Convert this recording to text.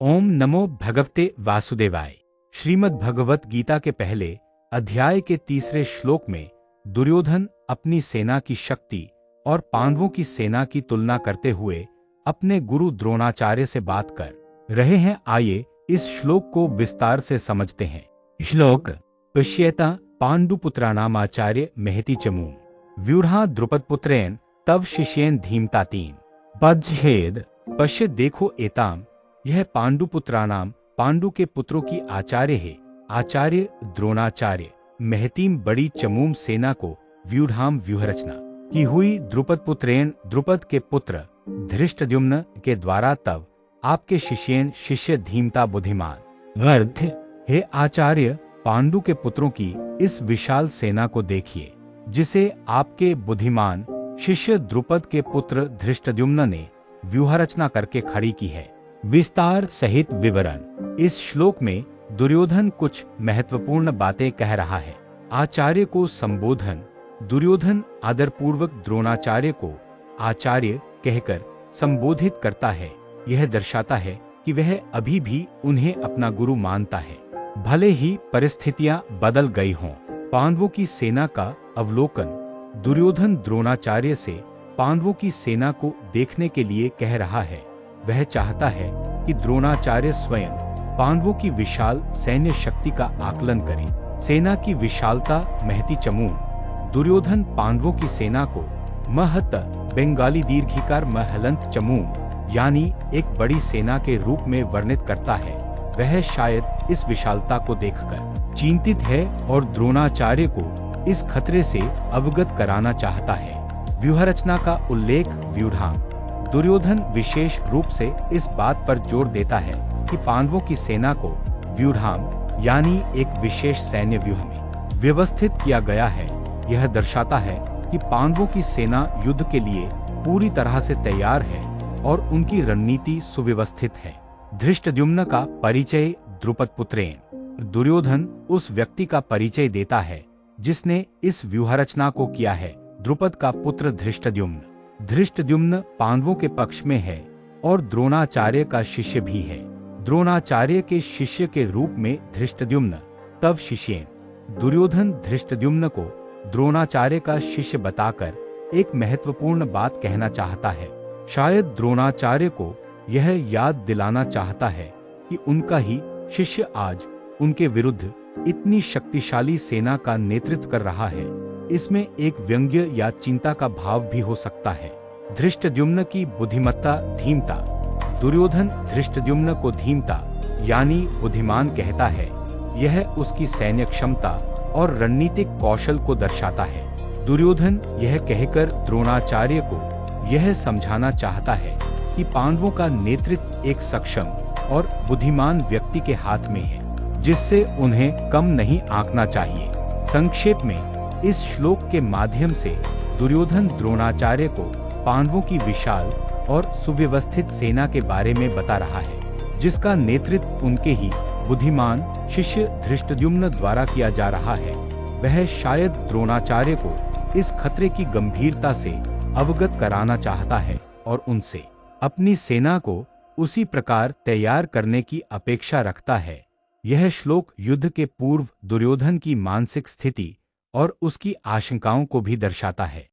ओम नमो भगवते वासुदेवाय। श्रीमद् भगवत गीता के पहले अध्याय के तीसरे श्लोक में दुर्योधन अपनी सेना की शक्ति और पांडवों की सेना की तुलना करते हुए अपने गुरु द्रोणाचार्य से बात कर रहे हैं। आइए इस श्लोक को विस्तार से समझते हैं। श्लोक पश्येता पांडुपुत्राणाम आचार्य महति चमूम व्यूढ़ा द्रुपदपुत्रेण तव शिष्येन धीमतातीन पदछेद पश्य देखो एताम। यह पांडुपुत्राणाम पांडु के पुत्रों की आचार्य है। आचार्य द्रोणाचार्य महतीम बड़ी चमूम सेना को व्यूढ़ाम व्यूहरचना की हुई द्रुपदपुत्रेण द्रुपद के पुत्र धृष्टद्युम्न के द्वारा तब आपके शिष्येन शिष्य धीमता बुद्धिमान। अर्थ हे आचार्य पांडु के पुत्रों की इस विशाल सेना को देखिए जिसे आपके बुद्धिमान शिष्य द्रुपद के पुत्र धृष्टद्युम्न ने व्यूहरचना करके खड़ी की है। विस्तार सहित विवरण। इस श्लोक में दुर्योधन कुछ महत्वपूर्ण बातें कह रहा है। आचार्य को संबोधन दुर्योधन आदरपूर्वक द्रोणाचार्य को आचार्य कहकर संबोधित करता है। यह दर्शाता है कि वह अभी भी उन्हें अपना गुरु मानता है, भले ही परिस्थितियां बदल गई हों। पांडवों की सेना का अवलोकन दुर्योधन द्रोणाचार्य से पांडवों की सेना को देखने के लिए कह रहा है। वह चाहता है कि द्रोणाचार्य स्वयं पांडवों की विशाल सैन्य शक्ति का आकलन करें। सेना की विशालता महती चमूम। दुर्योधन पांडवों की सेना को महत बंगाली दीर्घिकार महलंत चमूम यानी एक बड़ी सेना के रूप में वर्णित करता है। वह शायद इस विशालता को देखकर चिंतित है और द्रोणाचार्य को इस खतरे से अवगत कराना चाहता है। व्यूहरचना का उल्लेख व्यूढ़ाम दुर्योधन विशेष रूप से इस बात पर जोर देता है कि पांडवों की सेना को व्यूढ़ाम यानी एक विशेष सैन्य व्यूह में व्यवस्थित किया गया है। यह दर्शाता है कि पांडवों की सेना युद्ध के लिए पूरी तरह से तैयार है और उनकी रणनीति सुव्यवस्थित है। धृष्टद्युम्न का परिचय द्रुपदपुत्रेण दुर्योधन उस व्यक्ति का परिचय देता है जिसने इस व्यूहरचना को किया है। द्रुपद का पुत्र धृष्टद्युम्न। धृष्टद्युम्न पांडवों के पक्ष में है और द्रोणाचार्य का शिष्य भी है। द्रोणाचार्य के शिष्य के रूप में धृष्टद्युम्न तव शिष्येन। दुर्योधन धृष्टद्युम्न को द्रोणाचार्य का शिष्य बताकर एक महत्वपूर्ण बात कहना चाहता है। शायद द्रोणाचार्य को यह याद दिलाना चाहता है कि उनका ही शिष्य आज उनके विरुद्ध इतनी शक्तिशाली सेना का नेतृत्व कर रहा है। इसमें एक व्यंग्य या चिंता का भाव भी हो सकता है। धृष्टद्युम्न की बुद्धिमत्ता धीमता। दुर्योधन धृष्टद्युम्न को धीमता यानी बुद्धिमान कहता है। यह उसकी सैन्य क्षमता और रणनीतिक कौशल को दर्शाता है। दुर्योधन यह कहकर द्रोणाचार्य को यह समझाना चाहता है कि पांडवों का नेतृत्व एक सक्षम और बुद्धिमान व्यक्ति के हाथ में है, जिससे उन्हें कम नहीं आंकना चाहिए। संक्षेप में इस श्लोक के माध्यम से दुर्योधन द्रोणाचार्य को पांडवों की विशाल और सुव्यवस्थित सेना के बारे में बता रहा है, जिसका नेतृत्व उनके ही बुद्धिमान शिष्य धृष्टद्युम्न द्वारा किया जा रहा है। वह शायद द्रोणाचार्य को इस खतरे की गंभीरता से अवगत कराना चाहता है और उनसे अपनी सेना को उसी प्रकार तैयार करने की अपेक्षा रखता है। यह श्लोक युद्ध के पूर्व दुर्योधन की मानसिक स्थिति और उसकी आशंकाओं को भी दर्शाता है।